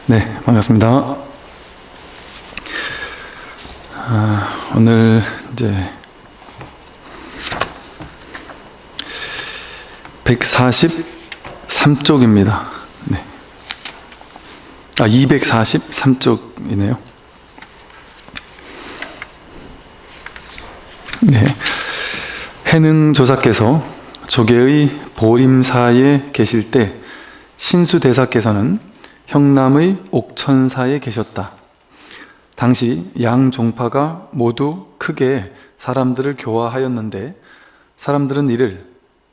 네, 반갑습니다. 오늘 이제 143쪽입니다. 네. 243쪽이네요. 네. 해능조사께서 조계의 보림사에 계실 때 신수대사께서는 형남의 옥천사에 계셨다. 당시 양 종파가 모두 크게 사람들을 교화하였는데 사람들은 이를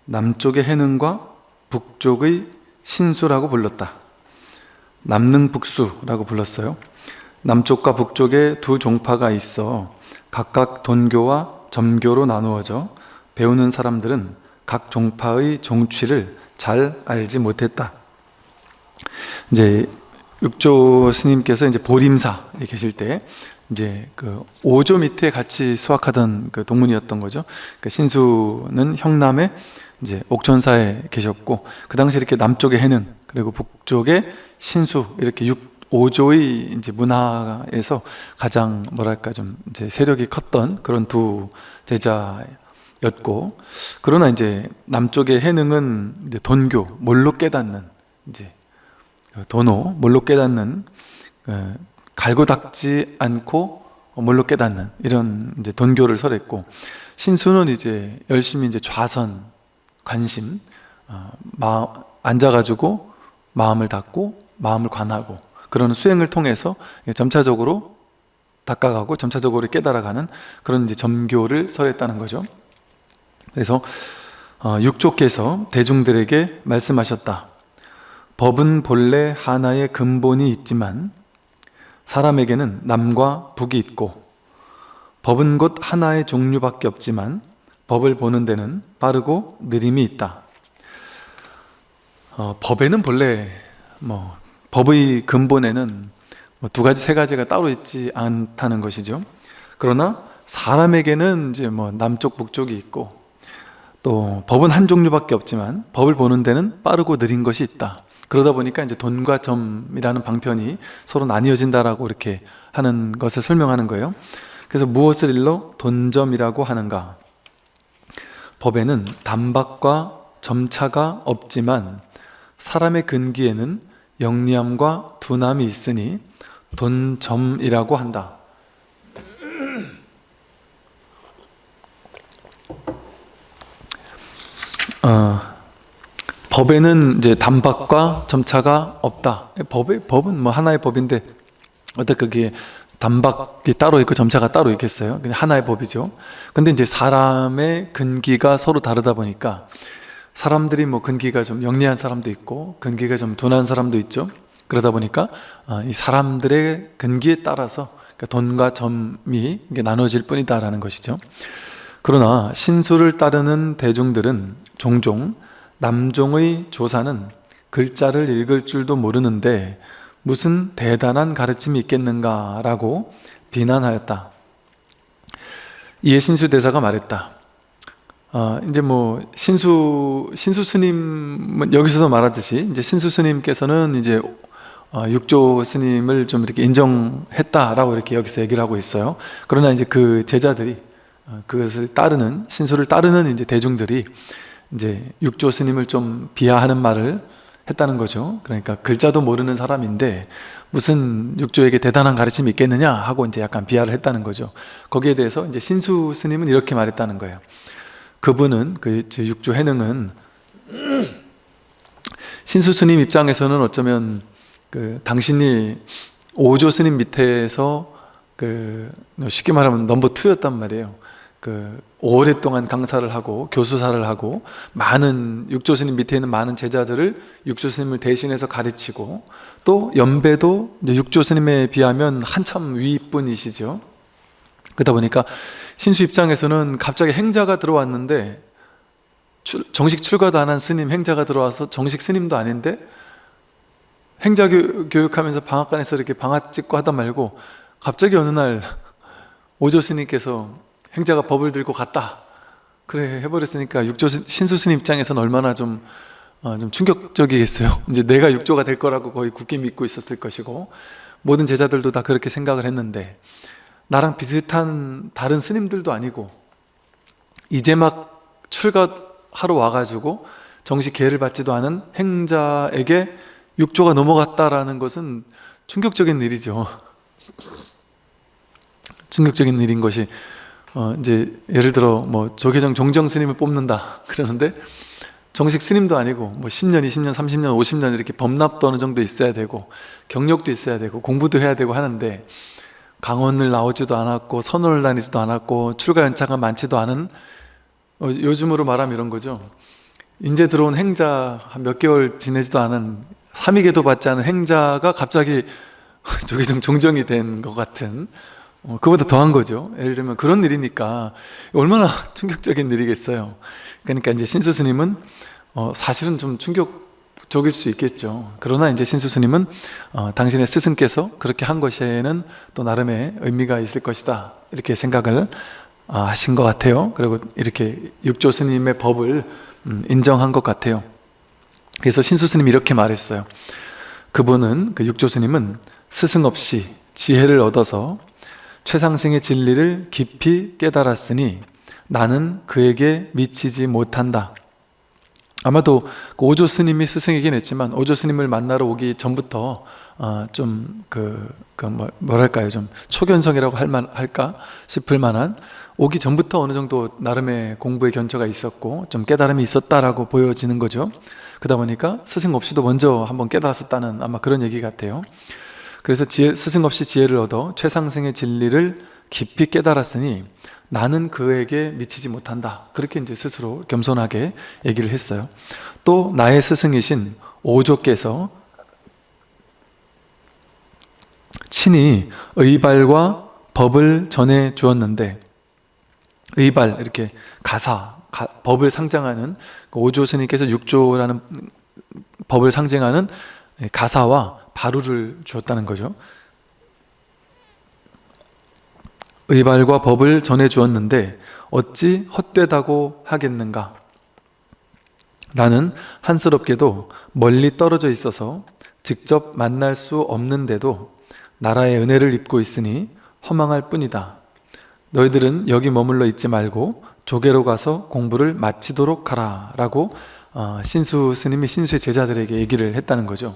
남쪽의 해능과 북쪽의 신수라고 불렀다. 남능북수라고 불렀어요. 남쪽과 북쪽에 두 종파가 있어 각각 돈교와 점교로 나누어져 배우는 사람들은 각 종파의 종취를 잘 알지 못했다. 이제 육조 스님께서 이제 보림사에 계실 때 이제 그 5조 밑에 같이 수학하던 그 동문이었던 거죠. 그 신수는 형남에 이제 옥천사에 계셨고, 그 당시 이렇게 남쪽에 해능 그리고 북쪽에 신수 이렇게 5조의 이제 문화에서 가장 뭐랄까 좀 이제 세력이 컸던 그런 두 제자였고, 그러나 이제 남쪽의 해능은 이제 돈교 몰로 깨닫는 이제 도노 몰로 깨닫는 갈고 닦지 않고 몰로 깨닫는 이런 이제 돈교를 설했고, 신수는 이제 열심히 이제 좌선 관심 앉아가지고 마음을 닫고 마음을 관하고 그런 수행을 통해서 점차적으로 닦아가고 점차적으로 깨달아가는 그런 이제 점교를 설했다는 거죠. 그래서 육조께서 대중들에게 말씀하셨다. 법은 본래 하나의 근본이 있지만 사람에게는 남과 북이 있고, 법은 곧 하나의 종류밖에 없지만 법을 보는 데는 빠르고 느림이 있다. 법에는 본래 법의 근본에는 두 가지 세 가지가 따로 있지 않다는 것이죠. 그러나 사람에게는 이제 남쪽 북쪽이 있고, 또 법은 한 종류밖에 없지만 법을 보는 데는 빠르고 느린 것이 있다. 그러다 보니까 이제 돈과 점이라는 방편이 서로 나뉘어진다라고 이렇게 하는 것을 설명하는 거예요. 그래서 무엇을 일러 돈점이라고 하는가? 법에는 단박과 점차가 없지만 사람의 근기에는 영리함과 둔함이 있으니 돈점이라고 한다. 법에는 이제 단박과 점차가 없다. 법은 하나의 법인데 어떻게 그게 단박이 따로 있고 점차가 따로 있겠어요? 그냥 하나의 법이죠. 근데 이제 사람의 근기가 서로 다르다 보니까 사람들이 근기가 좀 영리한 사람도 있고 근기가 좀 둔한 사람도 있죠. 그러다 보니까 이 사람들의 근기에 따라서 돈과 점이 나눠질 뿐이다라는 것이죠. 그러나 신수를 따르는 대중들은 종종 남종의 조사는 글자를 읽을 줄도 모르는데 무슨 대단한 가르침이 있겠는가라고 비난하였다. 이에 신수 대사가 말했다. 이제 신수 스님은 여기서도 말하듯이 이제 신수 스님께서는 이제 육조 스님을 좀 이렇게 인정했다라고 이렇게 여기서 얘기를 하고 있어요. 그러나 이제 그 제자들이 그것을 따르는 신수를 따르는 이제 대중들이 이제 육조 스님을 좀 비하하는 말을 했다는 거죠. 그러니까 글자도 모르는 사람인데 무슨 육조에게 대단한 가르침이 있겠느냐 하고 이제 약간 비하를 했다는 거죠. 거기에 대해서 이제 신수 스님은 이렇게 말했다는 거예요. 그분은 그 육조 해능은 신수 스님 입장에서는 어쩌면 당신이 오조 스님 밑에서 쉽게 말하면 넘버 2였단 말이에요. 오랫동안 강사를 하고 교수사를 하고 많은 육조 스님 밑에 있는 많은 제자들을 육조 스님을 대신해서 가르치고, 또 연배도 육조 스님에 비하면 한참 윗분이시죠. 그러다 보니까 신수 입장에서는 갑자기 행자가 들어왔는데 정식 출가도 안 한 스님 행자가 들어와서 정식 스님도 아닌데 행자 교육하면서 방앗간에서 이렇게 방앗 찍고 하다 말고 갑자기 어느 날 오조 스님께서 행자가 법을 들고 갔다 그래 해버렸으니까 신수 스님 입장에서는 얼마나 좀 좀 충격적이겠어요. 이제 내가 육조가 될 거라고 거의 굳게 믿고 있었을 것이고, 모든 제자들도 다 그렇게 생각을 했는데, 나랑 비슷한 다른 스님들도 아니고 이제 막 출가하러 와가지고 정식 계를 받지도 않은 행자에게 육조가 넘어갔다라는 것은 충격적인 일이죠. 충격적인 일인 것이, 이제 예를 들어 뭐 조계종 종정 스님을 뽑는다 그러는데, 정식 스님도 아니고 뭐 10년, 20년, 30년, 50년 이렇게 범납도 어느 정도 있어야 되고 경력도 있어야 되고 공부도 해야 되고 하는데, 강원을 나오지도 않았고 선원을 다니지도 않았고 출가 연차가 많지도 않은, 요즘으로 말하면 이런 거죠. 인제 들어온 행자 한 몇 개월 지내지도 않은, 삼위계도 받지 않은 행자가 갑자기 조계종 종정이 된 것 같은, 그보다 더한 거죠. 예를 들면 그런 일이니까 얼마나 충격적인 일이겠어요. 그러니까 이제 신수 스님은 사실은 좀 충격적일 수 있겠죠. 그러나 이제 신수 스님은 당신의 스승께서 그렇게 한 것에는 또 나름의 의미가 있을 것이다, 이렇게 생각을 하신 것 같아요. 그리고 이렇게 육조 스님의 법을 인정한 것 같아요. 그래서 신수 스님이 이렇게 말했어요. 그분은, 그 육조 스님은 스승 없이 지혜를 얻어서 최상승의 진리를 깊이 깨달았으니 나는 그에게 미치지 못한다. 아마도 그 오조 스님이 스승이긴 했지만, 오조 스님을 만나러 오기 전부터 좀 뭐랄까요, 좀 초견성이라고 할까 싶을 만한, 오기 전부터 어느 정도 나름의 공부의 견처가 있었고 좀 깨달음이 있었다라고 보여지는 거죠. 그러다 보니까 스승 없이도 먼저 한번 깨달았었다는, 아마 그런 얘기 같아요. 그래서 스승 없이 지혜를 얻어 최상승의 진리를 깊이 깨달았으니 나는 그에게 미치지 못한다, 그렇게 이제 스스로 겸손하게 얘기를 했어요. 또 나의 스승이신 오조께서 친히 의발과 법을 전해 주었는데, 의발, 이렇게 법을 상징하는, 오조 스님께서 육조라는 법을 상징하는 가사와 바루를 주었다는 거죠. 의발과 법을 전해 주었는데 어찌 헛되다고 하겠는가? 나는 한스럽게도 멀리 떨어져 있어서 직접 만날 수 없는데도 나라의 은혜를 입고 있으니 허망할 뿐이다. 너희들은 여기 머물러 있지 말고 조계로 가서 공부를 마치도록 하라, 라고 신수 스님이 신수의 제자들에게 얘기를 했다는 거죠.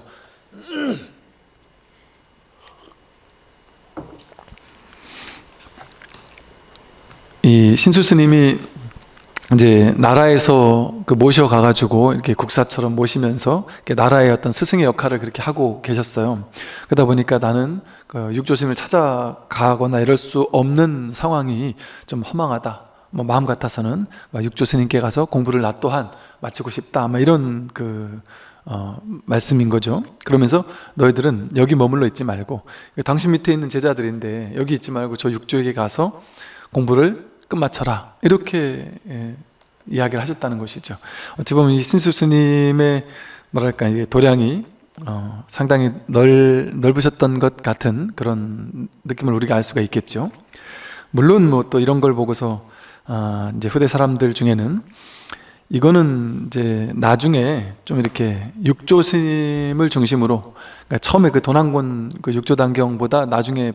이 신수 스님이 이제 나라에서 모셔가가지고 이렇게 국사처럼 모시면서 이렇게 나라의 어떤 스승의 역할을 그렇게 하고 계셨어요. 그러다 보니까 나는 육조스님을 찾아가거나 이럴 수 없는 상황이 좀 허망하다, 마음 같아서는 육조스님께 가서 공부를 나 또한 마치고 싶다, 아마 이런 말씀인 거죠. 그러면서 너희들은 여기 머물러 있지 말고, 당신 밑에 있는 제자들인데 여기 있지 말고 저 육조에게 가서 공부를 끝마쳐라, 이렇게 이야기를 하셨다는 것이죠. 어찌 보면 이 신수 스님의 뭐랄까, 이게 도량이 상당히 넓으셨던 것 같은 그런 느낌을 우리가 알 수가 있겠죠. 물론 뭐 또 이런 걸 보고서 이제 후대 사람들 중에는 이거는 이제 나중에 좀 이렇게 육조 스님을 중심으로, 그러니까 처음에 그 도난권 육조단경보다 나중에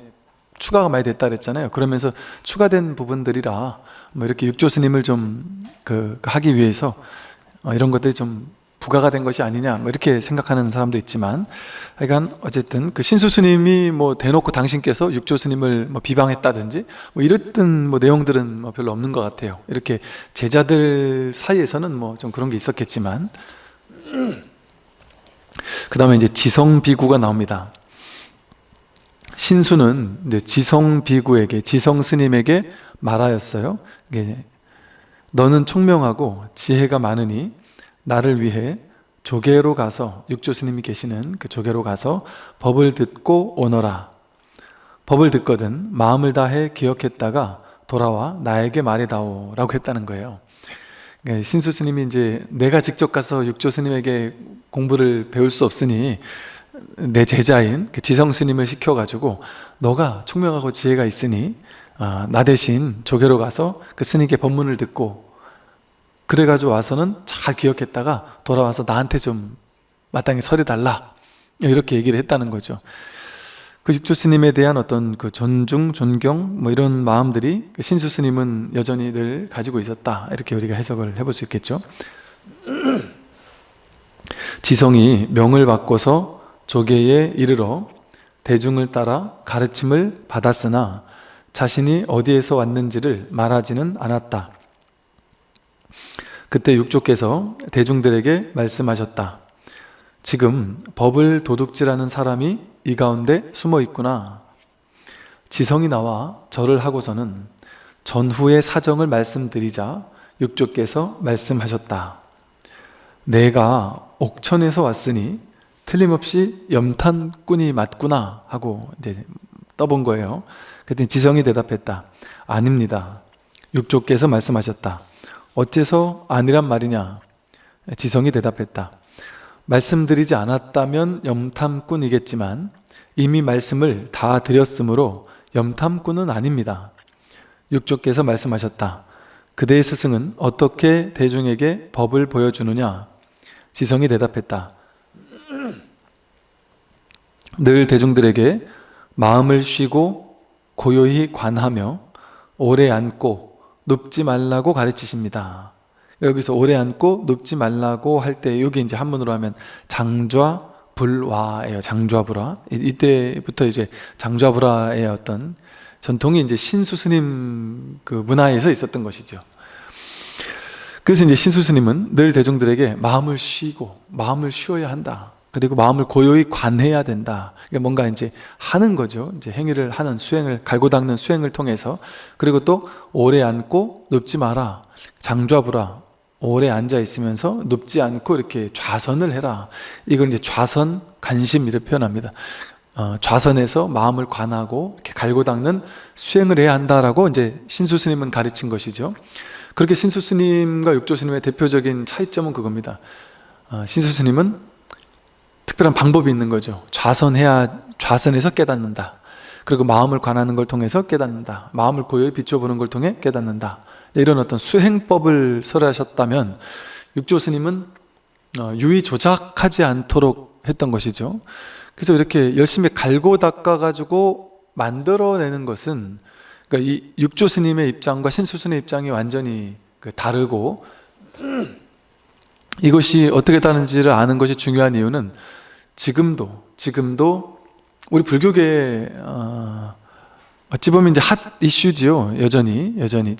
추가가 많이 됐다 그랬잖아요. 그러면서 추가된 부분들이라 뭐 이렇게 육조 스님을 좀 하기 위해서 이런 것들이 좀 부가가 된 것이 아니냐, 뭐 이렇게 생각하는 사람도 있지만, 하여간 어쨌든 그 신수 스님이 뭐 대놓고 당신께서 육조 스님을 뭐 비방했다든지 뭐 이랬던 뭐 내용들은 뭐 별로 없는 것 같아요. 이렇게 제자들 사이에서는 뭐 좀 그런 게 있었겠지만, 그 다음에 이제 지성비구가 나옵니다. 신수는 이제 지성비구에게, 지성스님에게 말하였어요. 너는 총명하고 지혜가 많으니 나를 위해 조계로 가서, 육조스님이 계시는 그 조계로 가서 법을 듣고 오너라. 법을 듣거든 마음을 다해 기억했다가 돌아와 나에게 말해다오, 라고 했다는 거예요. 신수 스님이 이제 내가 직접 가서 육조 스님에게 공부를 배울 수 없으니 내 제자인 그 지성 스님을 시켜가지고, 너가 총명하고 지혜가 있으니 나 대신 조계로 가서 그 스님께 법문을 듣고 그래가지고 와서는 잘 기억했다가 돌아와서 나한테 좀 마땅히 서려달라, 이렇게 얘기를 했다는 거죠. 그 육조 스님에 대한 어떤 그 존중, 존경 뭐 이런 마음들이 신수 스님은 여전히 늘 가지고 있었다, 이렇게 우리가 해석을 해볼 수 있겠죠. 지성이 명을 바꿔서 조계에 이르러 대중을 따라 가르침을 받았으나 자신이 어디에서 왔는지를 말하지는 않았다. 그때 육조께서 대중들에게 말씀하셨다. 지금 법을 도둑질하는 사람이 이 가운데 숨어 있구나. 지성이 나와 절을 하고서는 전후의 사정을 말씀드리자 육조께서 말씀하셨다. 내가 옥천에서 왔으니 틀림없이 염탄꾼이 맞구나 하고 이제 떠본 거예요. 그랬더니 지성이 대답했다. 아닙니다. 육조께서 말씀하셨다. 어째서 아니란 말이냐? 지성이 대답했다. 말씀드리지 않았다면 염탐꾼이겠지만 이미 말씀을 다 드렸으므로 염탐꾼은 아닙니다. 육조께서 말씀하셨다. 그대의 스승은 어떻게 대중에게 법을 보여주느냐? 지성이 대답했다. 늘 대중들에게 마음을 쉬고 고요히 관하며 오래 앉고 눕지 말라고 가르치십니다. 여기서 오래 앉고 눕지 말라고 할 때 여기 이제 한문으로 하면 장좌불화예요. 장좌불화. 이때부터 이제 장좌불화의 어떤 전통이 이제 신수 스님 그 문화에서 있었던 것이죠. 그래서 이제 신수 스님은 늘 대중들에게 마음을 쉬고 마음을 쉬어야 한다. 그리고 마음을 고요히 관해야 된다. 뭔가 이제 하는 거죠. 이제 행위를 하는 수행을, 갈고 닦는 수행을 통해서. 그리고 또 오래 앉고 눕지 마라. 장좌불화. 오래 앉아 있으면서 눕지 않고 이렇게 좌선을 해라. 이걸 이제 좌선 관심 이렇게 표현합니다. 좌선에서 마음을 관하고 이렇게 갈고 닦는 수행을 해야 한다라고 이제 신수 스님은 가르친 것이죠. 그렇게 신수 스님과 육조 스님의 대표적인 차이점은 그겁니다. 신수 스님은 특별한 방법이 있는 거죠. 좌선해서 깨닫는다. 그리고 마음을 관하는 걸 통해서 깨닫는다. 마음을 고요히 비춰보는 걸 통해 깨닫는다. 이런 어떤 수행법을 설하셨다면 육조 스님은 유의 조작하지 않도록 했던 것이죠. 그래서 이렇게 열심히 갈고 닦아가지고 만들어내는 것은, 그러니까 이 육조 스님의 입장과 신수 스님의 입장이 완전히 다르고, 이것이 어떻게 다른지를 아는 것이 중요한 이유는 지금도 우리 불교계에 어찌 보면 이제 핫 이슈지요. 여전히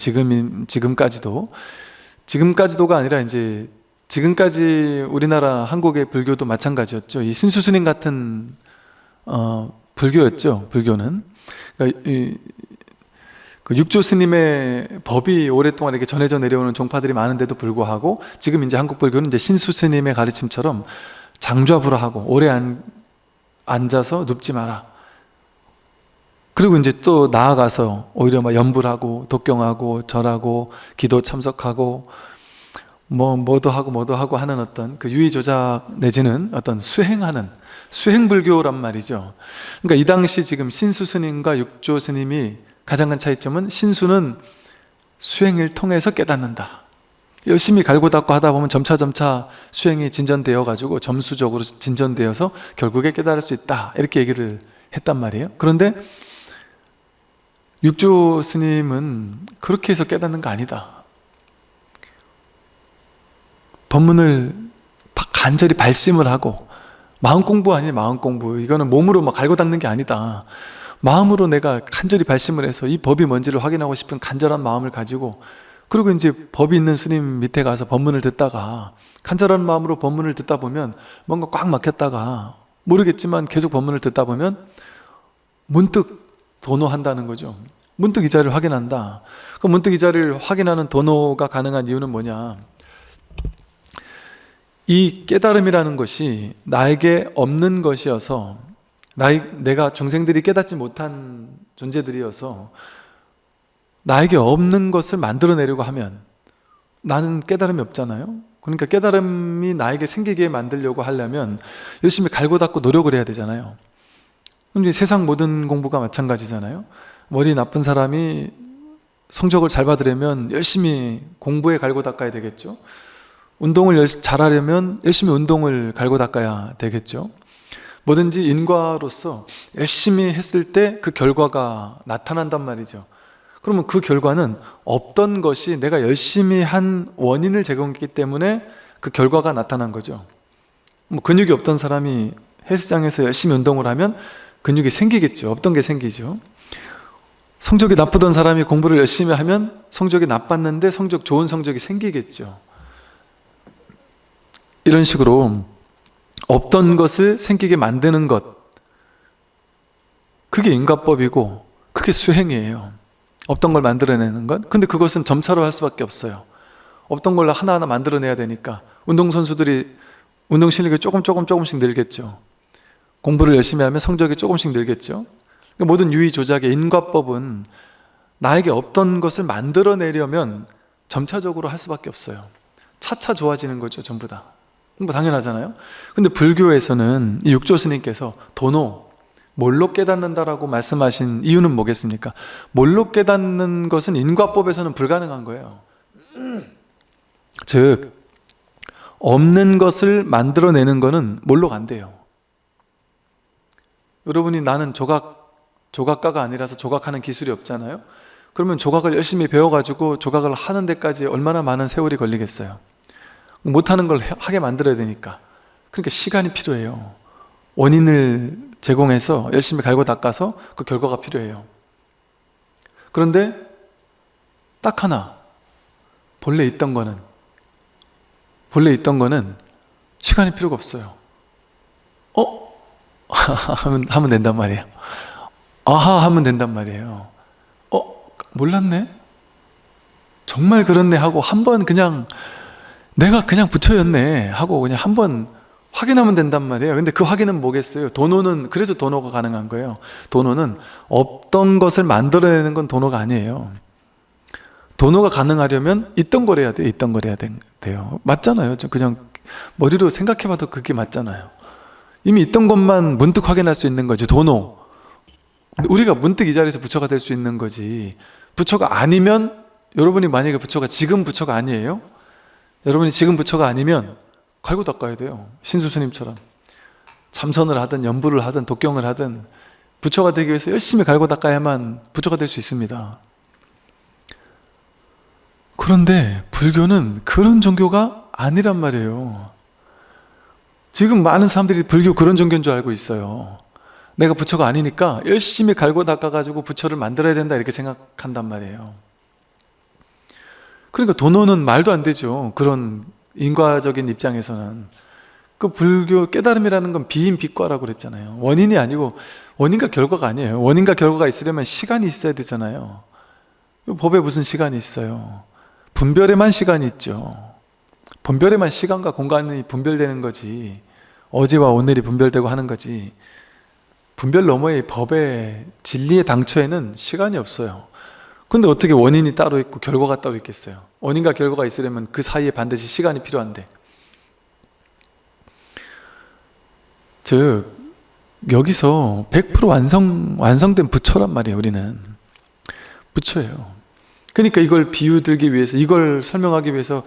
지금까지도가 아니라 이제 지금까지 우리나라 한국의 불교도 마찬가지였죠. 이 신수 스님 같은 불교였죠. 불교는 그러니까 그 육조 스님의 법이 오랫동안 이렇게 전해져 내려오는 종파들이 많은데도 불구하고 지금 이제 한국 불교는 이제 신수 스님의 가르침처럼 장좌불화하고 오래 앉아서 눕지 마라. 그리고 이제 또 나아가서 오히려 막 연불하고 독경하고 절하고 기도 참석하고 뭐도 하고 하는 어떤 그 유의 조작 내지는 어떤 수행하는 수행불교란 말이죠. 그러니까 이 당시 지금 신수 스님과 육조 스님이 가장 큰 차이점은, 신수는 수행을 통해서 깨닫는다. 열심히 갈고 닦고 하다 보면 점차 수행이 진전되어 가지고 점수적으로 진전되어서 결국에 깨달을 수 있다. 이렇게 얘기를 했단 말이에요. 그런데 육조 스님은 그렇게 해서 깨닫는 거 아니다. 법문을 간절히 발심을 하고, 마음 공부 아니에요. 마음 공부. 이거는 몸으로 막 갈고 닦는 게 아니다. 마음으로 내가 간절히 발심을 해서 이 법이 뭔지를 확인하고 싶은 간절한 마음을 가지고, 그리고 이제 법이 있는 스님 밑에 가서 법문을 듣다가 간절한 마음으로 법문을 듣다 보면 뭔가 꽉 막혔다가 모르겠지만 계속 법문을 듣다 보면 문득 도노한다는 거죠. 문득 이 자리를 확인한다. 그 문득 이 자리를 확인하는 도노가 가능한 이유는 뭐냐? 이 깨달음이라는 것이 나에게 없는 것이어서, 내가 중생들이 깨닫지 못한 존재들이어서 나에게 없는 것을 만들어내려고 하면 나는 깨달음이 없잖아요. 그러니까 깨달음이 나에게 생기게 만들려고 하려면 열심히 갈고 닦고 노력을 해야 되잖아요. 그럼 이제 세상 모든 공부가 마찬가지잖아요. 머리 나쁜 사람이 성적을 잘 받으려면 열심히 공부에 갈고 닦아야 되겠죠. 운동을 잘하려면 열심히 운동을 갈고 닦아야 되겠죠. 뭐든지 인과로서 열심히 했을 때 그 결과가 나타난단 말이죠. 그러면 그 결과는 없던 것이 내가 열심히 한 원인을 제공했기 때문에 그 결과가 나타난 거죠. 뭐 근육이 없던 사람이 헬스장에서 열심히 운동을 하면 근육이 생기겠죠. 없던 게 생기죠. 성적이 나쁘던 사람이 공부를 열심히 하면 성적이 나빴는데 좋은 성적이 생기겠죠. 이런 식으로 없던 것을 생기게 만드는 것, 그게 인과법이고 그게 수행이에요. 없던 걸 만들어내는 것. 근데 그것은 점차로 할 수밖에 없어요. 없던 걸 하나하나 만들어내야 되니까 운동선수들이 운동 실력이 조금씩 늘겠죠. 공부를 열심히 하면 성적이 조금씩 늘겠죠. 모든 유의 조작의 인과법은 나에게 없던 것을 만들어내려면 점차적으로 할 수밖에 없어요. 차차 좋아지는 거죠, 전부 다. 뭐 당연하잖아요. 근데 불교에서는 이 육조 스님께서 도노, 뭘로 깨닫는다라고 말씀하신 이유는 뭐겠습니까? 뭘로 깨닫는 것은 인과법에서는 불가능한 거예요. 즉 없는 것을 만들어내는 것은 뭘로 간대요. 여러분이 나는 조각가가 아니라서 조각하는 기술이 없잖아요. 그러면 조각을 열심히 배워가지고 조각을 하는 데까지 얼마나 많은 세월이 걸리겠어요. 못하는 걸 하게 만들어야 되니까. 그러니까 시간이 필요해요. 원인을 제공해서 열심히 갈고 닦아서 그 결과가 필요해요. 그런데 딱 하나, 본래 있던 거는 시간이 필요가 없어요. 하면 된단 말이에요. 아하 하면 된단 말이에요. 몰랐네? 정말 그렇네 하고 한번 그냥 내가 그냥 부처였네 하고 그냥 한번 확인하면 된단 말이에요. 근데 그 확인은 뭐겠어요? 도노는, 그래서 도노가 가능한 거예요. 도노는 없던 것을 만들어내는 건 도노가 아니에요. 도노가 가능하려면 있던 걸 해야 돼요. 있던 걸 해야 돼요. 맞잖아요. 그냥 머리로 생각해봐도 그게 맞잖아요. 이미 있던 것만 문득 확인할 수 있는 거지. 도노. 우리가 문득 이 자리에서 부처가 될 수 있는 거지. 부처가 아니면, 여러분이 만약에 지금 부처가 아니에요? 여러분이 지금 부처가 아니면 갈고 닦아야 돼요. 신수스님처럼 참선을 하든 연부를 하든 독경을 하든 부처가 되기 위해서 열심히 갈고 닦아야만 부처가 될 수 있습니다. 그런데 불교는 그런 종교가 아니란 말이에요. 지금 많은 사람들이 불교 그런 종교인 줄 알고 있어요. 내가 부처가 아니니까 열심히 갈고 닦아가지고 부처를 만들어야 된다 이렇게 생각한단 말이에요. 그러니까 도노는 말도 안 되죠. 그런 인과적인 입장에서는. 그 불교 깨달음이라는 건 비인비과라고 그랬잖아요. 원인이 아니고 원인과 결과가 아니에요. 원인과 결과가 있으려면 시간이 있어야 되잖아요. 법에 무슨 시간이 있어요? 분별에만 시간이 있죠. 분별에만 시간과 공간이 분별되는 거지. 어제와 오늘이 분별되고 하는 거지. 분별 너머의 법의 진리의 당초에는 시간이 없어요. 근데 어떻게 원인이 따로 있고 결과가 따로 있겠어요? 원인과 결과가 있으려면 그 사이에 반드시 시간이 필요한데. 즉 여기서 100% 완성된 부처란 말이에요. 우리는 부처예요. 그러니까 이걸 비유 들기 위해서, 이걸 설명하기 위해서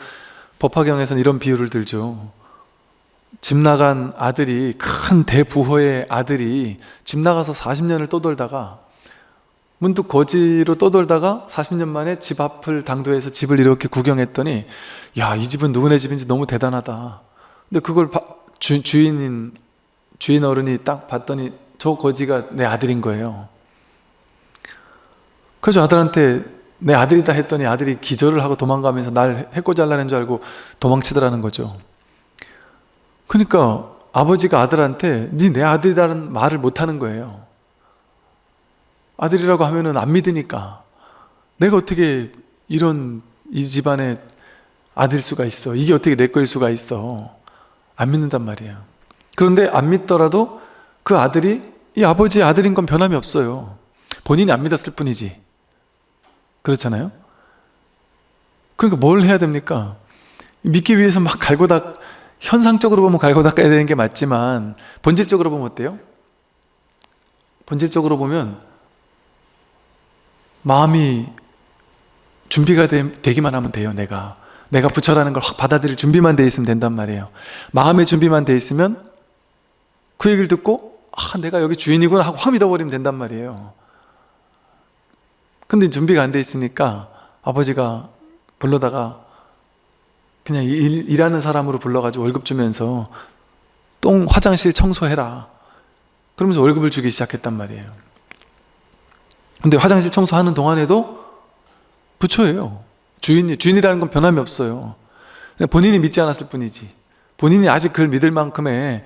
법화경에서는 이런 비유를 들죠. 집 나간 아들이, 큰 대부호의 아들이 집 나가서 40년을 떠돌다가 문득 거지로 떠돌다가 40년 만에 집 앞을 당도해서 집을 이렇게 구경했더니, 야, 이 집은 누구네 집인지 너무 대단하다. 근데 그걸 주인 어른이 딱 봤더니 저 거지가 내 아들인 거예요. 그래서 아들한테 내 아들이다 했더니 아들이 기절을 하고 도망가면서 날 해코 잘라낸 줄 알고 도망치더라는 거죠. 그러니까 아버지가 아들한테 네 내 아들이라는 말을 못하는 거예요. 아들이라고 하면은 안 믿으니까. 내가 어떻게 이 집안의 아들일 수가 있어. 이게 어떻게 내 거일 수가 있어. 안 믿는단 말이에요. 그런데 안 믿더라도 그 아들이 이 아버지의 아들인 건 변함이 없어요. 본인이 안 믿었을 뿐이지. 그렇잖아요. 그러니까 뭘 해야 됩니까? 믿기 위해서 막 현상적으로 보면 갈고 닦아야 되는 게 맞지만 본질적으로 보면 어때요? 본질적으로 보면 마음이 준비가 되기만 하면 돼요. 내가 부처라는 걸 확 받아들일 준비만 돼 있으면 된단 말이에요. 마음의 준비만 돼 있으면 그 얘기를 듣고 내가 여기 주인이구나 하고 확 믿어버리면 된단 말이에요. 근데 준비가 안 돼 있으니까 아버지가 불러다가 그냥 일하는 사람으로 불러가지고 월급 주면서 화장실 청소해라 그러면서 월급을 주기 시작했단 말이에요. 근데 화장실 청소하는 동안에도 부처예요. 주인이라는 건 변함이 없어요. 본인이 믿지 않았을 뿐이지. 본인이 아직 그걸 믿을 만큼의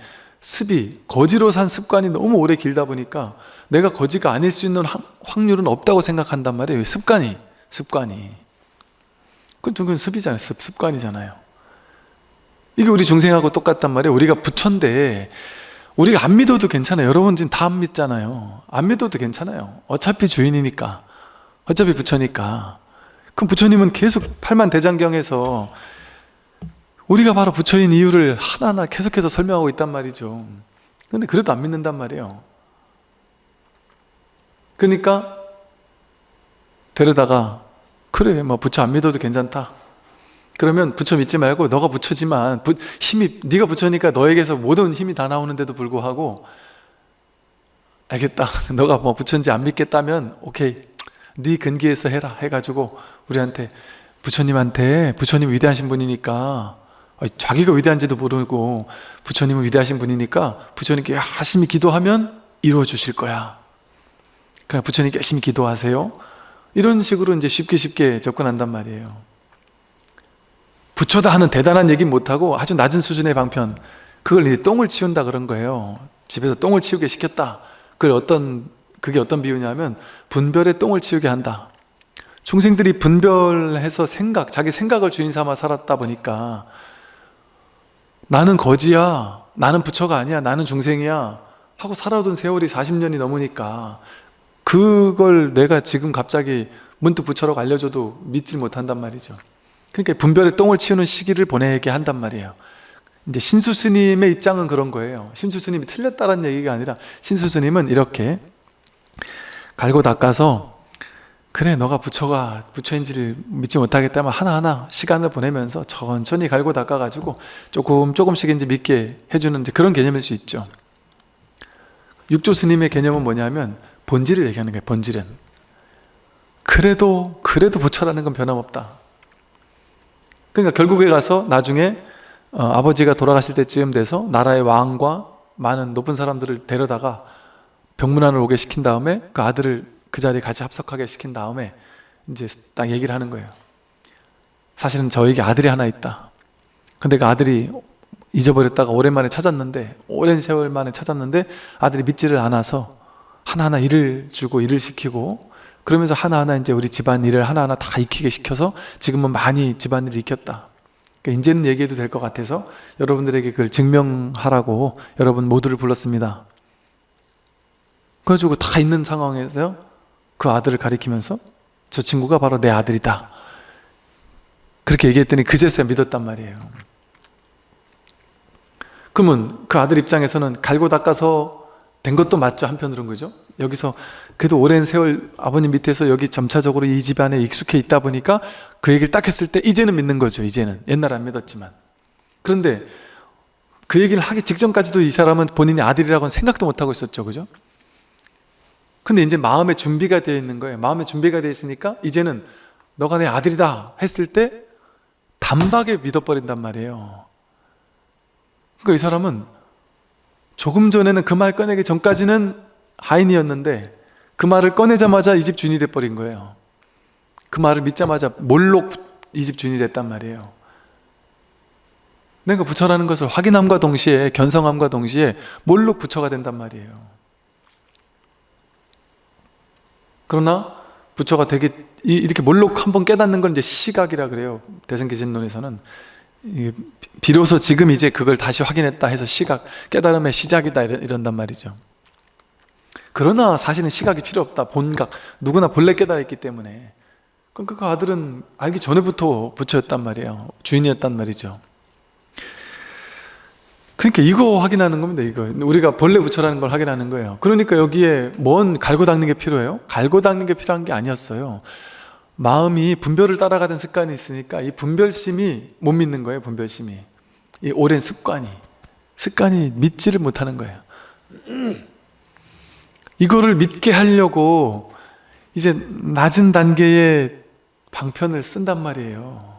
거지로 산 습관이 너무 오래 길다 보니까 내가 거지가 아닐 수 있는 확률은 없다고 생각한단 말이에요. 습관이. 그건 습이잖아요. 습관이잖아요. 이게 우리 중생하고 똑같단 말이에요. 우리가 부처인데 우리가 안 믿어도 괜찮아요. 여러분 지금 다 안 믿잖아요. 안 믿어도 괜찮아요. 어차피 주인이니까, 어차피 부처니까. 그럼 부처님은 계속 팔만대장경에서 우리가 바로 부처인 이유를 하나하나 계속해서 설명하고 있단 말이죠. 근데 그래도 안 믿는단 말이에요. 그러니까 데려다가 그래 뭐 부처 안 믿어도 괜찮다. 그러면 부처 믿지 말고 너가 부처지만 네가 부처니까 너에게서 모든 힘이 다 나오는데도 불구하고 알겠다. 너가 뭐 부처인지 안 믿겠다면 오케이. 네 근기에서 해라 해가지고 우리한테 부처님 위대하신 분이니까 자기가 위대한지도 모르고 부처님은 위대하신 분이니까 부처님께 열심히 기도하면 이루어 주실 거야. 그러니까 부처님께 열심히 기도하세요. 이런 식으로 이제 쉽게 접근한단 말이에요. 부처다 하는 대단한 얘기는 못하고 아주 낮은 수준의 방편, 그걸 이제 똥을 치운다 그런 거예요. 집에서 똥을 치우게 시켰다. 그게 어떤 비유냐면 분별에 똥을 치우게 한다. 중생들이 분별해서 자기 생각을 주인 삼아 살았다 보니까 나는 거지야, 나는 부처가 아니야, 나는 중생이야 하고 살아오던 세월이 40년이 넘으니까 그걸 내가 지금 갑자기 문득 부처라고 알려줘도 믿질 못한단 말이죠. 그러니까 분별에 똥을 치우는 시기를 보내게 한단 말이에요. 이제 신수 스님의 입장은 그런 거예요. 신수 스님이 틀렸다는 얘기가 아니라 신수 스님은 이렇게 갈고 닦아서 그래 너가 부처인지를 믿지 못하겠다면 하나하나 시간을 보내면서 천천히 갈고 닦아가지고 조금씩 이제 믿게 해주는 이제 그런 개념일 수 있죠. 육조 스님의 개념은 뭐냐면 본질을 얘기하는 거예요. 본질은 그래도 부처라는 건 변함없다. 그러니까 결국에 가서 나중에 아버지가 돌아가실 때쯤 돼서 나라의 왕과 많은 높은 사람들을 데려다가 병문안을 오게 시킨 다음에 그 아들을 그 자리에 같이 합석하게 시킨 다음에 이제 딱 얘기를 하는 거예요. 사실은 저에게 아들이 하나 있다. 근데 그 아들이 잊어버렸다가 오랜 세월 만에 찾았는데 아들이 믿지를 않아서 하나하나 일을 주고 일을 시키고 그러면서 하나하나 이제 우리 집안 일을 하나하나 다 익히게 시켜서 지금은 많이 집안일을 익혔다. 그러니까 이제는 얘기해도 될 것 같아서 여러분들에게 그걸 증명하라고 여러분 모두를 불렀습니다. 그래가지고 다 있는 상황에서 그 아들을 가리키면서 저 친구가 바로 내 아들이다. 그렇게 얘기했더니 그제서야 믿었단 말이에요. 그러면 그 아들 입장에서는 갈고 닦아서 된 것도 맞죠, 한편으로는. 그죠? 여기서 그래도 오랜 세월 아버님 밑에서 여기 점차적으로 이 집안에 익숙해 있다 보니까 그 얘기를 딱 했을 때 이제는 믿는 거죠. 이제는. 옛날에 안 믿었지만. 그런데 그 얘기를 하기 직전까지도 이 사람은 본인이 아들이라고는 생각도 못하고 있었죠. 그죠? 근데 이제 마음의 준비가 되어 있는 거예요. 마음의 준비가 되어 있으니까 이제는 너가 내 아들이다 했을 때 단박에 믿어버린단 말이에요. 그러니까 이 사람은 조금 전에는 그 말 꺼내기 전까지는 하인이었는데 그 말을 꺼내자마자 이 집 주인이 돼버린 거예요. 그 말을 믿자마자 몰록 이 집 주인이 됐단 말이에요. 내가 부처라는 것을 확인함과 동시에 견성함과 동시에 몰록 부처가 된단 말이에요. 그러나 부처가 되게 이렇게 몰록 한번 깨닫는 걸 이제 시각이라 그래요. 대승기신론에서는 비로소 지금 이제 그걸 다시 확인했다 해서 시각, 깨달음의 시작이다 이런단 말이죠. 그러나 사실은 시각이 필요 없다. 본각, 누구나 본래 깨달았기 때문에. 그러니까 그 아들은 알기 전에부터 부처였단 말이에요. 주인이었단 말이죠. 그러니까 이거 확인하는 겁니다. 이거 우리가 본래 부처라는 걸 확인하는 거예요. 그러니까 여기에 뭔 갈고 닦는 게 필요해요? 갈고 닦는 게 필요한 게 아니었어요. 마음이 분별을 따라가던 습관이 있으니까 이 분별심이 못 믿는 거예요. 분별심이. 이 오랜 습관이 믿지를 못하는 거예요. 이거를 믿게 하려고 이제 낮은 단계의 방편을 쓴단 말이에요.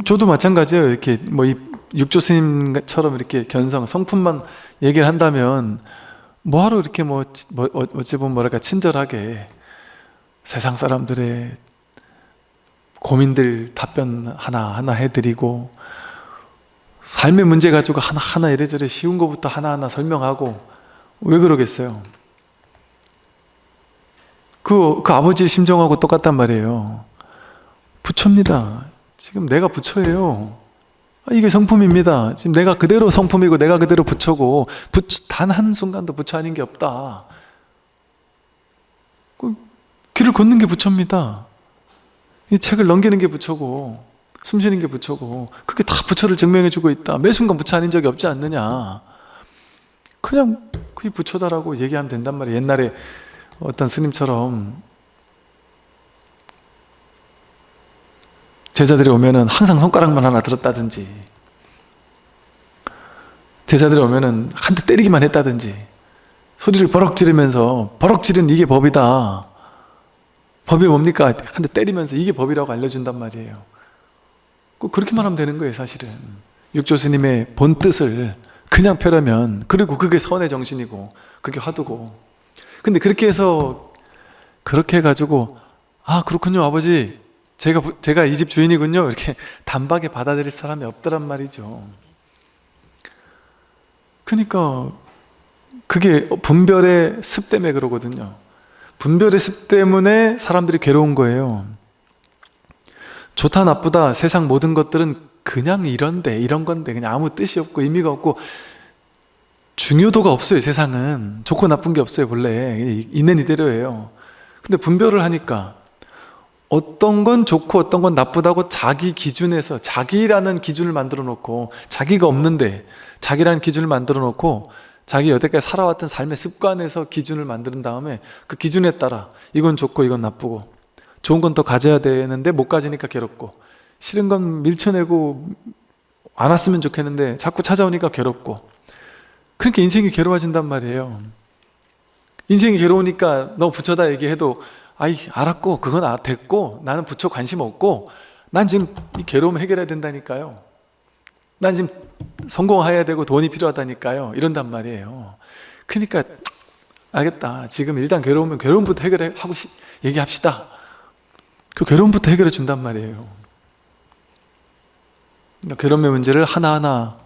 저도 마찬가지예요. 이렇게 뭐 이 육조 스님처럼 이렇게 견성, 성품만 얘기를 한다면 뭐하러 이렇게 어찌 보면 뭐랄까 친절하게 세상 사람들의 고민들 답변 하나하나 해드리고 삶의 문제 가지고 하나하나 이래저래 쉬운 것부터 하나하나 설명하고 왜 그러겠어요? 그 아버지의 심정하고 똑같단 말이에요. 부처입니다. 지금 내가 부처예요. 이게 성품입니다. 지금 내가 그대로 성품이고 내가 그대로 부처고 단 한순간도 부처 아닌 게 없다. 길을 걷는 게 부처입니다. 이 책을 넘기는 게 부처고 숨 쉬는 게 부처고 그게 다 부처를 증명해 주고 있다. 매 순간 부처 아닌 적이 없지 않느냐. 그냥 그게 부처다라고 얘기하면 된단 말이에요. 옛날에 어떤 스님처럼 제자들이 오면은 항상 손가락만 하나 들었다든지 제자들이 오면은 한 대 때리기만 했다든지 소리를 버럭 지르면서 버럭 지른 이게 법이다. 법이 뭡니까? 한 대 때리면서 이게 법이라고 알려준단 말이에요. 꼭 그렇게만 하면 되는 거예요. 사실은 육조 스님의 본 뜻을 그냥 펴려면, 그리고 그게 선의 정신이고 그게 화두고. 근데 그렇게 해서 그렇게 해가지고 아 그렇군요 아버지 제가 이 집 주인이군요 이렇게 단박에 받아들일 사람이 없더란 말이죠. 그러니까 그게 분별의 습 때문에 그러거든요. 분별의 습 때문에 사람들이 괴로운 거예요. 좋다 나쁘다 세상 모든 것들은 그냥 이런 건데 그냥 아무 뜻이 없고 의미가 없고 중요도가 없어요. 세상은 좋고 나쁜 게 없어요. 본래 있는 이대로예요. 근데 분별을 하니까 어떤 건 좋고 어떤 건 나쁘다고 자기 기준에서 자기라는 기준을 만들어 놓고, 자기가 없는데 자기라는 기준을 만들어 놓고 자기 여태까지 살아왔던 삶의 습관에서 기준을 만든 다음에 그 기준에 따라 이건 좋고 이건 나쁘고, 좋은 건 더 가져야 되는데 못 가지니까 괴롭고, 싫은 건 밀쳐내고 안 왔으면 좋겠는데 자꾸 찾아오니까 괴롭고, 그러니까 인생이 괴로워진단 말이에요. 인생이 괴로우니까 너 부처다 얘기해도 아이 알았고 그건 됐고 나는 부처 관심 없고 난 지금 이 괴로움 해결해야 된다니까요. 난 지금 성공해야 되고 돈이 필요하다니까요. 이런단 말이에요. 그러니까 알겠다. 지금 일단 괴로우면 괴로움부터 해결하고 얘기합시다. 그 괴로움부터 해결해 준단 말이에요. 그러니까 괴로움의 문제를 하나하나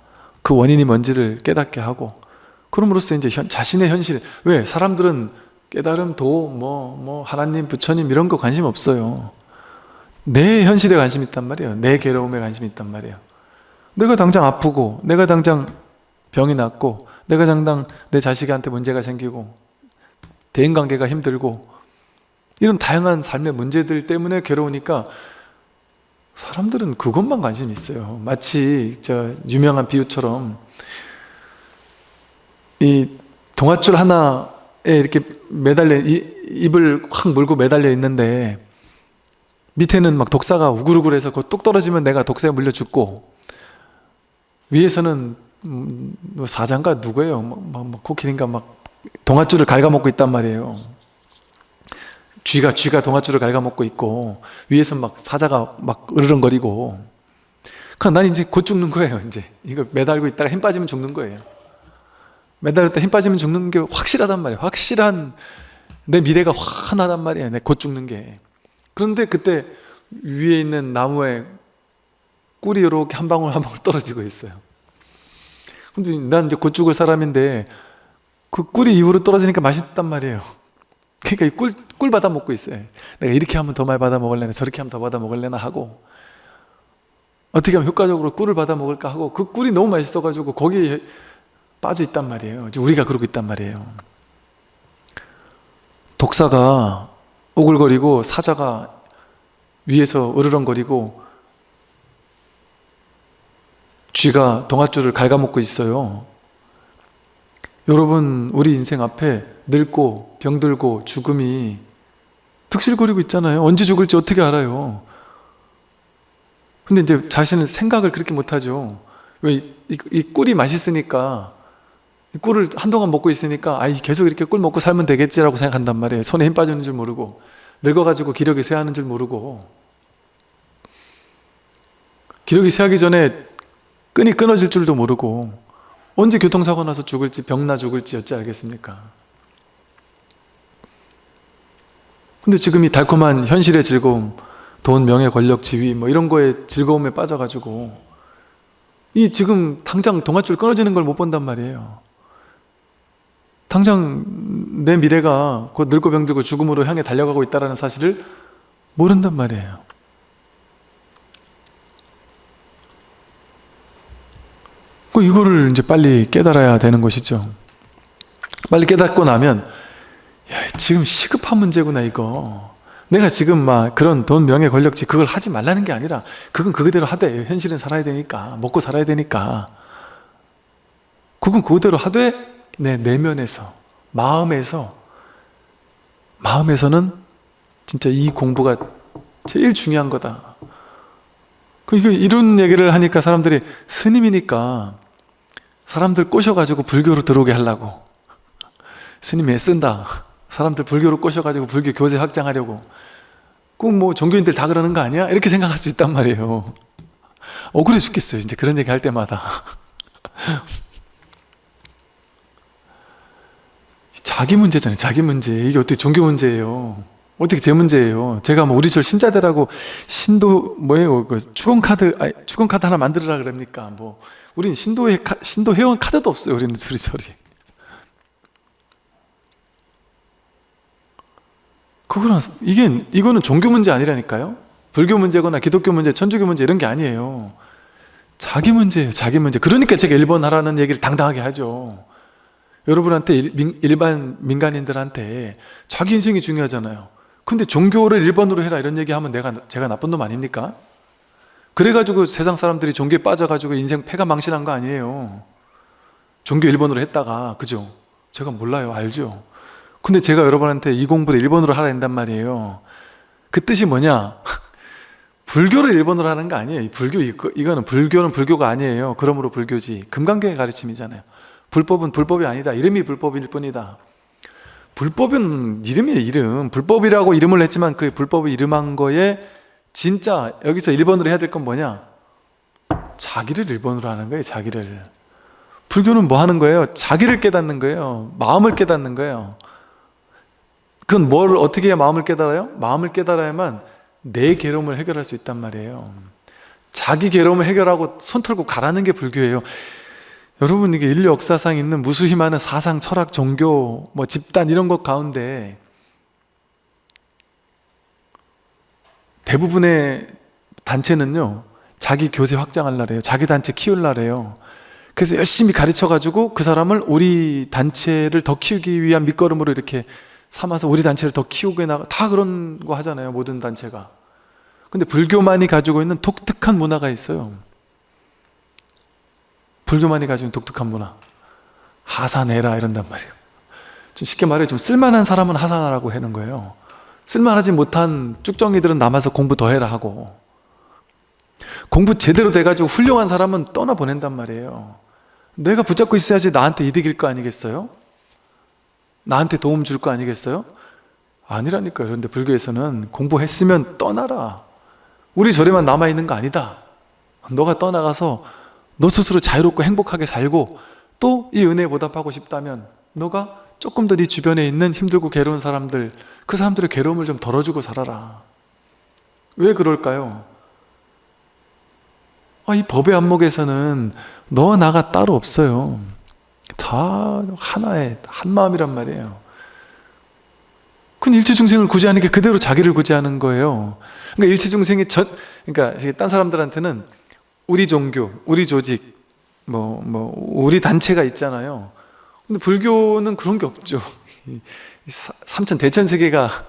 그 원인이 뭔지를 깨닫게 하고, 그럼으로써 이제 자신의 현실, 왜 사람들은 깨달음, 도, 하나님, 부처님 이런 거 관심 없어요. 내 현실에 관심 있단 말이에요. 내 괴로움에 관심 있단 말이에요. 내가 당장 아프고, 내가 당장 병이 났고, 내가 당장 내 자식한테 문제가 생기고, 대인관계가 힘들고, 이런 다양한 삶의 문제들 때문에 괴로우니까 사람들은 그것만 관심이 있어요. 마치 유명한 비유처럼 이 동아줄 하나에 이렇게 매달려 입을 확 물고 매달려 있는데 밑에는 막 독사가 우글우글해서 그거 뚝 떨어지면 내가 독사에 물려 죽고, 위에서는 사자인가 누구예요? 코끼리인가 막 동아줄을 갉아먹고 있단 말이에요. 쥐가 동아줄을 갉아먹고 있고 위에서 막 사자가 막 으르렁거리고. 그럼 난 이제 곧 죽는 거예요. 이제 이거 매달고 있다가 힘 빠지면 죽는 거예요. 매달렸다 힘 빠지면 죽는 게 확실하단 말이에요. 확실한 내 미래가 환하단 말이에요. 내 곧 죽는 게. 그런데 그때 위에 있는 나무에 꿀이 이렇게 한 방울 한 방울 떨어지고 있어요. 근데 난 이제 곧 죽을 사람인데 그 꿀이 입으로 떨어지니까 맛있단 말이에요. 그러니까 이 꿀 받아 먹고 있어요. 내가 이렇게 하면 더 많이 받아 먹을래나 저렇게 하면 더 받아 먹을래나 하고, 어떻게 하면 효과적으로 꿀을 받아 먹을까 하고, 그 꿀이 너무 맛있어가지고 거기에 빠져 있단 말이에요. 우리가 그러고 있단 말이에요. 독사가 오글거리고 사자가 위에서 으르렁거리고 쥐가 동아줄을 갉아먹고 있어요. 여러분, 우리 인생 앞에 늙고 병들고 죽음이 득실거리고 있잖아요. 언제 죽을지 어떻게 알아요? 근데 이제 자신은 생각을 그렇게 못하죠. 왜? 이 꿀이 맛있으니까, 이 꿀을 한동안 먹고 있으니까 계속 이렇게 꿀 먹고 살면 되겠지라고 생각한단 말이에요. 손에 힘 빠지는 줄 모르고, 늙어가지고 기력이 쇠하는 줄 모르고, 기력이 쇠하기 전에 끈이 끊어질 줄도 모르고, 언제 교통사고 나서 죽을지, 병나 죽을지 어찌 알겠습니까? 근데 지금 이 달콤한 현실의 즐거움, 돈, 명예, 권력, 지위 뭐 이런 거에 즐거움에 빠져가지고 이 지금 당장 동아줄 끊어지는 걸 못 본단 말이에요. 당장 내 미래가 곧 늙고 병들고 죽음으로 향해 달려가고 있다는 사실을 모른단 말이에요. 이거를 이제 빨리 깨달아야 되는 것이죠. 빨리 깨닫고 나면, 야, 지금 시급한 문제구나 이거. 내가 지금 막 그런 돈, 명예, 권력지 그걸 하지 말라는 게 아니라 그건 그대로 하되, 현실은 살아야 되니까, 먹고 살아야 되니까 그건 그대로 하되, 내 내면에서, 마음에서는 진짜 이 공부가 제일 중요한 거다. 이런 얘기를 하니까 사람들이, 스님이니까 사람들 꼬셔가지고 불교로 들어오게 하려고, 스님이 애쓴다, 사람들 불교로 꼬셔가지고 불교 교세 확장하려고, 꼭 뭐 종교인들 다 그러는 거 아니야? 이렇게 생각할 수 있단 말이에요. 억울해 죽겠어요, 이제 그런 얘기 할 때마다. 자기 문제잖아요, 자기 문제. 이게 어떻게 종교 문제예요? 어떻게 제 문제예요? 제가 뭐 우리 절 신자들하고 신도 뭐예요? 축원 카드 하나 만들어라 그럽니까? 뭐 우린 신도 회원 카드도 없어요. 우리는 우리 절이. 이거는 종교 문제 아니라니까요. 불교 문제거나 기독교 문제, 천주교 문제 이런 게 아니에요. 자기 문제예요, 자기 문제. 그러니까 제가 일본 하라는 얘기를 당당하게 하죠. 여러분한테, 일반 민간인들한테 자기 인생이 중요하잖아요. 근데 종교를 일본으로 해라 이런 얘기하면 제가 나쁜 놈 아닙니까? 그래가지고 세상 사람들이 종교에 빠져가지고 인생 패가 망신한 거 아니에요. 종교 일본으로 했다가, 그죠? 제가 몰라요, 알죠? 근데 제가 여러분한테 이 공부를 일본어로 하라 한단 말이에요. 그 뜻이 뭐냐? 불교를 일본어로 하는 거 아니에요. 이거는 불교는 불교가 아니에요. 그러므로 불교지. 금강경의 가르침이잖아요. 불법은 불법이 아니다. 이름이 불법일 뿐이다. 불법은 이름이에요, 이름. 불법이라고 이름을 했지만 그 불법을 이름한 거에 진짜 여기서 일본어로 해야 될 건 뭐냐? 자기를 일본어로 하는 거예요, 자기를. 불교는 뭐 하는 거예요? 자기를 깨닫는 거예요. 마음을 깨닫는 거예요. 그건 뭘 어떻게 해야 마음을 깨달아요? 마음을 깨달아야만 내 괴로움을 해결할 수 있단 말이에요. 자기 괴로움을 해결하고 손 털고 가라는 게 불교예요. 여러분, 이게 인류 역사상 있는 무수히 많은 사상, 철학, 종교, 뭐 집단 이런 것 가운데 대부분의 단체는요, 자기 교세 확장하려래요. 자기 단체 키우려래요. 그래서 열심히 가르쳐가지고 그 사람을 우리 단체를 더 키우기 위한 밑거름으로 이렇게 삼아서 우리 단체를 더 키우게 다 그런 거 하잖아요, 모든 단체가. 근데 불교만이 가지고 있는 독특한 문화가 있어요. 불교만이 가지고 있는 독특한 문화. 하산해라 이런단 말이에요. 좀 쉽게 말해, 좀 쓸만한 사람은 하산하라고 하는 거예요. 쓸만하지 못한 쭉정이들은 남아서 공부 더 해라 하고, 공부 제대로 돼가지고 훌륭한 사람은 떠나보낸단 말이에요. 내가 붙잡고 있어야지 나한테 이득일 거 아니겠어요? 나한테 도움 줄 거 아니겠어요? 아니라니까요. 그런데 불교에서는 공부했으면 떠나라. 우리 절에만 남아있는 거 아니다. 너가 떠나가서 너 스스로 자유롭고 행복하게 살고 또 이 은혜에 보답하고 싶다면 너가 조금 더 네 주변에 있는 힘들고 괴로운 사람들, 그 사람들의 괴로움을 좀 덜어주고 살아라. 왜 그럴까요? 이 법의 안목에서는 너와 나가 따로 없어요. 다 하나의 한 마음이란 말이에요. 그건 일체중생을 구제하는 게 그대로 자기를 구제하는 거예요. 그러니까 일체중생이 그러니까 딴 사람들한테는 우리 종교, 우리 조직, 우리 단체가 있잖아요. 근데 불교는 그런 게 없죠. 삼천 대천세계가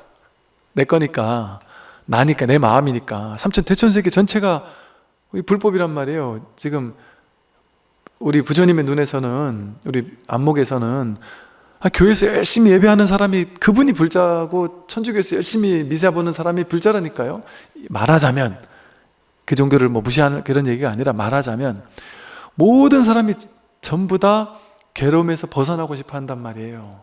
내 거니까, 나니까, 내 마음이니까 삼천 대천세계 전체가 불법이란 말이에요. 지금 우리 부처님의 눈에서는, 우리 안목에서는 교회에서 열심히 예배하는 사람이 그분이 불자고 천주교에서 열심히 미사 보는 사람이 불자라니까요. 말하자면 그 종교를 뭐 무시하는 그런 얘기가 아니라 말하자면 모든 사람이 전부 다 괴로움에서 벗어나고 싶어 한단 말이에요.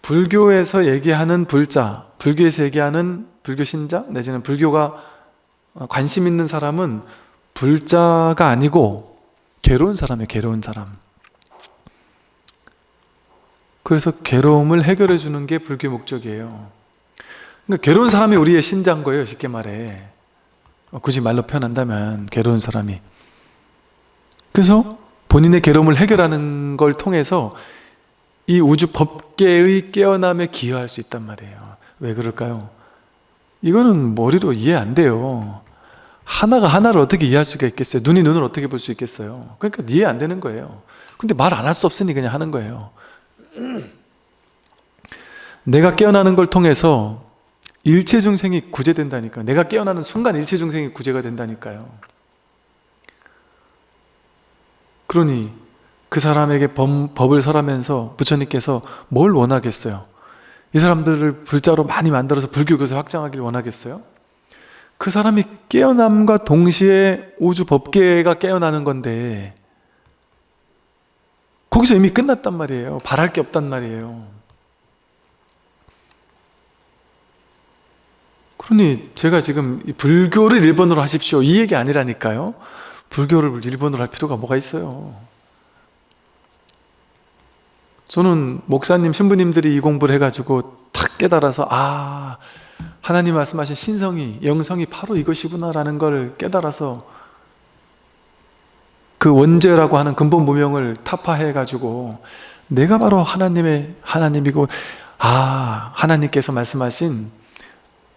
불교에서 얘기하는 불자, 불교에서 얘기하는 불교 신자 내지는 불교가 관심 있는 사람은 불자가 아니고 괴로운 사람이에요. 괴로운 사람. 그래서 괴로움을 해결해 주는 게 불교의 목적이에요. 그러니까 괴로운 사람이 우리의 신자인 거예요. 쉽게 말해. 굳이 말로 표현한다면 괴로운 사람이. 그래서 본인의 괴로움을 해결하는 걸 통해서 이 우주 법계의 깨어남에 기여할 수 있단 말이에요. 왜 그럴까요? 이거는 머리로 이해 안 돼요. 하나가 하나를 어떻게 이해할 수가 있겠어요? 눈이 눈을 어떻게 볼 수 있겠어요? 그러니까 이해 안 되는 거예요. 근데 말 안 할 수 없으니 그냥 하는 거예요. 내가 깨어나는 걸 통해서 일체 중생이 구제된다니까. 내가 깨어나는 순간 일체 중생이 구제가 된다니까요. 그러니 그 사람에게 법을 설하면서 부처님께서 뭘 원하겠어요? 이 사람들을 불자로 많이 만들어서 불교 교사 확장하길 원하겠어요? 그 사람이 깨어남과 동시에 우주 법계가 깨어나는 건데 거기서 이미 끝났단 말이에요. 바랄 게 없단 말이에요. 그러니 제가 지금 불교를 일본어로 하십시오 이 얘기 아니라니까요. 불교를 일본어로 할 필요가 뭐가 있어요. 저는 목사님, 신부님들이 이 공부를 해가지고 탁 깨달아서 하나님 말씀하신 신성이, 영성이 바로 이것이구나 라는 걸 깨달아서 그 원죄라고 하는 근본 무명을 타파해가지고 내가 바로 하나님이고 하나님께서 말씀하신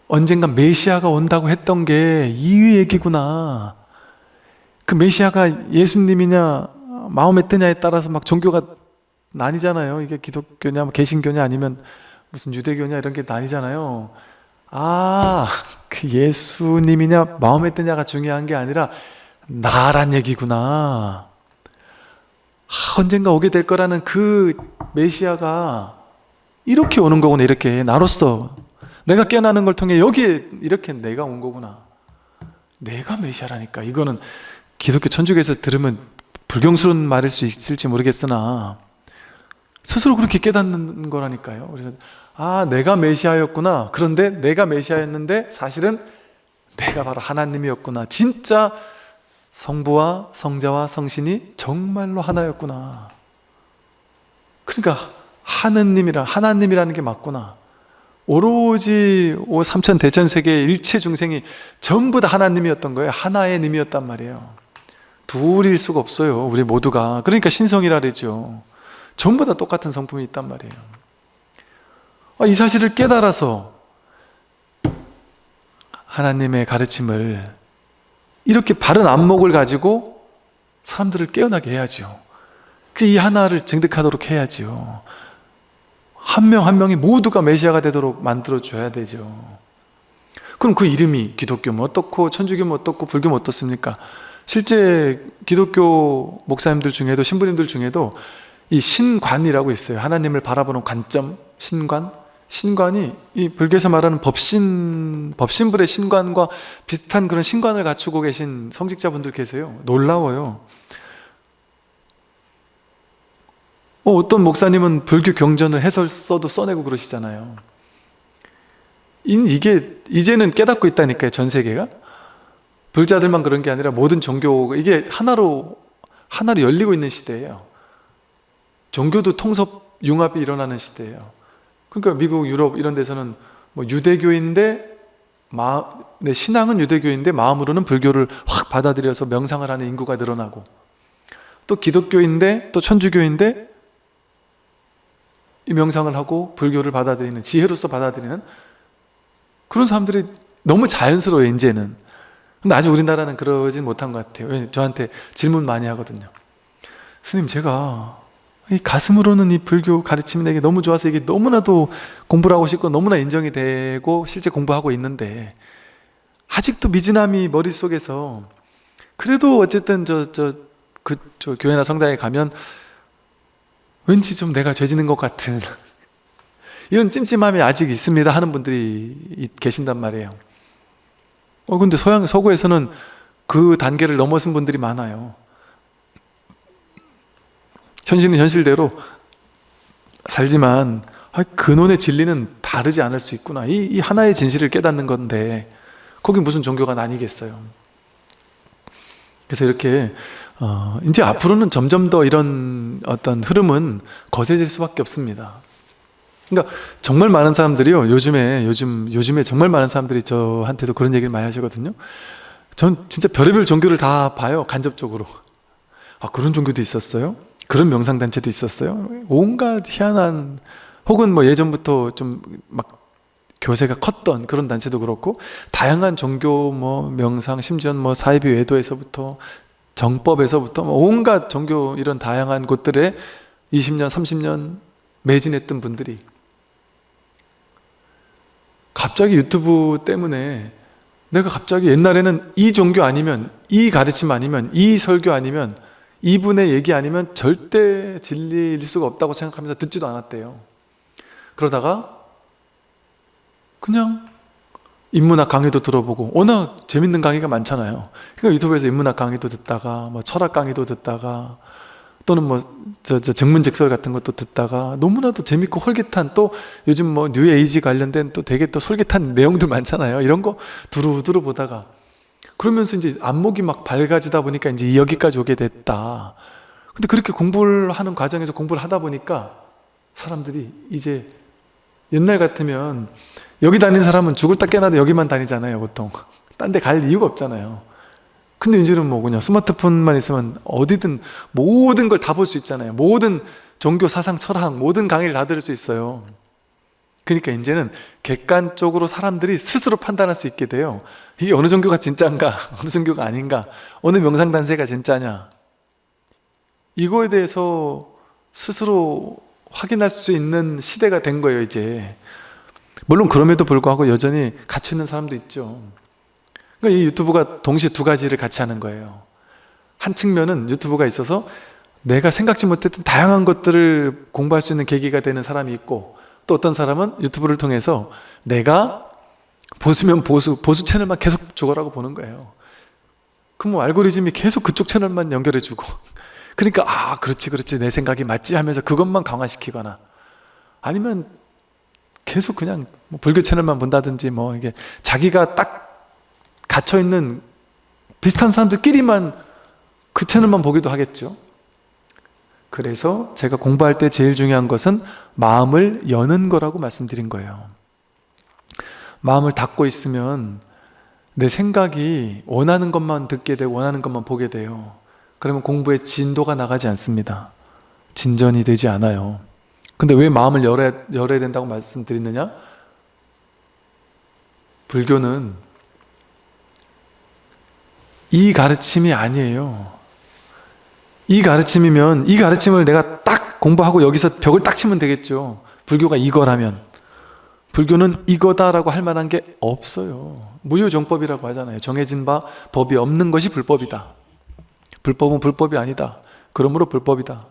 언젠가 메시아가 온다고 했던 게 이 얘기구나. 그 메시아가 예수님이냐 마호메트냐에 따라서 막 종교가 나뉘잖아요. 이게 기독교냐 개신교냐 아니면 무슨 유대교냐 이런 게 나뉘잖아요. 그 예수님이냐 마호메트냐가 중요한 게 아니라 나란 얘기구나. 언젠가 오게 될 거라는 그 메시아가 이렇게 오는 거구나. 이렇게 나로서 내가 깨어나는 걸 통해 여기에 이렇게 내가 온 거구나. 내가 메시아라니까. 이거는 기독교 천주교에서 들으면 불경스러운 말일 수 있을지 모르겠으나 스스로 그렇게 깨닫는 거라니까요. 그래서 내가 메시아였구나. 그런데 내가 메시아였는데 사실은 내가 바로 하나님이었구나. 진짜 성부와 성자와 성신이 정말로 하나였구나. 그러니까 하나님이라는 게 맞구나. 오로지 3천 대천세계의 일체 중생이 전부 다 하나님이었던 거예요. 하나의 님이었단 말이에요. 둘일 수가 없어요. 우리 모두가. 그러니까 신성이라 그러죠. 전부 다 똑같은 성품이 있단 말이에요. 이 사실을 깨달아서 하나님의 가르침을 이렇게 바른 안목을 가지고 사람들을 깨어나게 해야죠. 이 하나를 증득하도록 해야죠. 한 명 한 명이 모두가 메시아가 되도록 만들어줘야 되죠. 그럼 그 이름이 기독교면 어떻고 천주교면 어떻고 불교면 어떻습니까? 실제 기독교 목사님들 중에도 신부님들 중에도 이 신관이라고 있어요. 하나님을 바라보는 관점, 신관. 신관이 이 불교에서 말하는 법신불의 신관과 비슷한 그런 신관을 갖추고 계신 성직자분들 계세요. 놀라워요. 어떤 목사님은 불교 경전을 해설서도 써내고 그러시잖아요. 이게 이제는 깨닫고 있다니까요. 전 세계가. 불자들만 그런 게 아니라 모든 종교, 이게 하나로 열리고 있는 시대예요. 종교도 통섭, 융합이 일어나는 시대예요. 그러니까 미국, 유럽 이런 데서는 뭐 유대교인데 신앙은 유대교인데 마음으로는 불교를 확 받아들여서 명상을 하는 인구가 늘어나고, 또 기독교인데 또 천주교인데 이 명상을 하고 불교를 받아들이는, 지혜로서 받아들이는 그런 사람들이 너무 자연스러워요, 이제는. 근데 아직 우리나라는 그러진 못한 것 같아요. 저한테 질문 많이 하거든요. 스님, 제가 이 가슴으로는 이 불교 가르침이 내게 너무 좋아서 이게 너무나도 공부를 하고 싶고 너무나 인정이 되고 실제 공부하고 있는데 아직도 미진함이 머릿속에서, 그래도 어쨌든 저 교회나 성당에 가면 왠지 좀 내가 죄 짓는 것 같은 이런 찜찜함이 아직 있습니다 하는 분들이 계신단 말이에요. 근데 서구에서는 그 단계를 넘어선 분들이 많아요. 현실은 현실대로 살지만 근원의 진리는 다르지 않을 수 있구나. 이 하나의 진실을 깨닫는 건데 거기 무슨 종교가 나뉘겠어요. 그래서 이렇게 이제 앞으로는 점점 더 이런 어떤 흐름은 거세질 수밖에 없습니다. 그러니까 정말 많은 사람들이요, 요즘에 정말 많은 사람들이 저한테도 그런 얘기를 많이 하시거든요. 전 진짜 별의별 종교를 다 봐요, 간접적으로. 그런 종교도 있었어요? 그런 명상단체도 있었어요? 온갖 희한한, 혹은 뭐 예전부터 좀 막 교세가 컸던 그런 단체도 그렇고, 다양한 종교, 뭐 명상, 심지어 뭐 사이비 외도에서부터 정법에서부터 온갖 종교 이런 다양한 곳들에 20년, 30년 매진했던 분들이 갑자기 유튜브 때문에 내가 갑자기 옛날에는 이 종교 아니면, 이 가르침 아니면, 이 설교 아니면, 이분의 얘기 아니면 절대 진리일 수가 없다고 생각하면서 듣지도 않았대요. 그러다가 그냥 인문학 강의도 들어보고, 워낙 재밌는 강의가 많잖아요. 그러니까 유튜브에서 인문학 강의도 듣다가 뭐 철학 강의도 듣다가 또는 뭐 증문즉설 같은 것도 듣다가 너무나도 재밌고 솔깃한, 또 요즘 뭐 뉴에이지 관련된 또 되게 또 솔깃한 내용들 많잖아요. 이런 거 두루두루 보다가, 그러면서 이제 안목이 막 밝아지다 보니까 이제 여기까지 오게 됐다. 근데 그렇게 공부를 하는 과정에서 공부를 하다 보니까 사람들이 이제 옛날 같으면 여기 다니는 사람은 죽을 딱 깨나도 여기만 다니잖아요, 보통. 딴 데 갈 이유가 없잖아요. 근데 이제는 뭐 그냥 스마트폰만 있으면 어디든 모든 걸 다 볼 수 있잖아요. 모든 종교, 사상, 철학, 모든 강의를 다 들을 수 있어요. 그러니까 이제는 객관적으로 사람들이 스스로 판단할 수 있게 돼요. 이게 어느 종교가 진짜인가, 어느 종교가 아닌가, 어느 명상단체가 진짜냐, 이거에 대해서 스스로 확인할 수 있는 시대가 된 거예요, 이제. 물론 그럼에도 불구하고 여전히 갇혀있는 사람도 있죠. 그러니까 이 유튜브가 동시에 두 가지를 같이 하는 거예요. 한 측면은 유튜브가 있어서 내가 생각지 못했던 다양한 것들을 공부할 수 있는 계기가 되는 사람이 있고, 또 어떤 사람은 유튜브를 통해서 내가 보수면 보수 채널만 계속 죽어라고 보는 거예요. 그럼 뭐 알고리즘이 계속 그쪽 채널만 연결해주고, 그러니까 그렇지 내 생각이 맞지 하면서 그것만 강화시키거나, 아니면 계속 그냥 뭐 불교 채널만 본다든지, 뭐 이게 자기가 딱 갇혀있는 비슷한 사람들끼리만 그 채널만 보기도 하겠죠. 그래서 제가 공부할 때 제일 중요한 것은 마음을 여는 거라고 말씀드린 거예요. 마음을 닫고 있으면 내 생각이 원하는 것만 듣게 되고 원하는 것만 보게 돼요. 그러면 공부의 진도가 나가지 않습니다. 진전이 되지 않아요. 근데 왜 마음을 열어야 된다고 말씀드리느냐? 불교는 이 가르침이 아니에요. 이 가르침이면 이 가르침을 내가 딱 공부하고 여기서 벽을 딱 치면 되겠죠. 불교가 이거라면. 불교는 이거다라고 할 만한 게 없어요. 무유정법이라고 하잖아요. 정해진 바 법이 없는 것이 불법이다. 불법은 불법이 아니다. 그러므로 불법이다.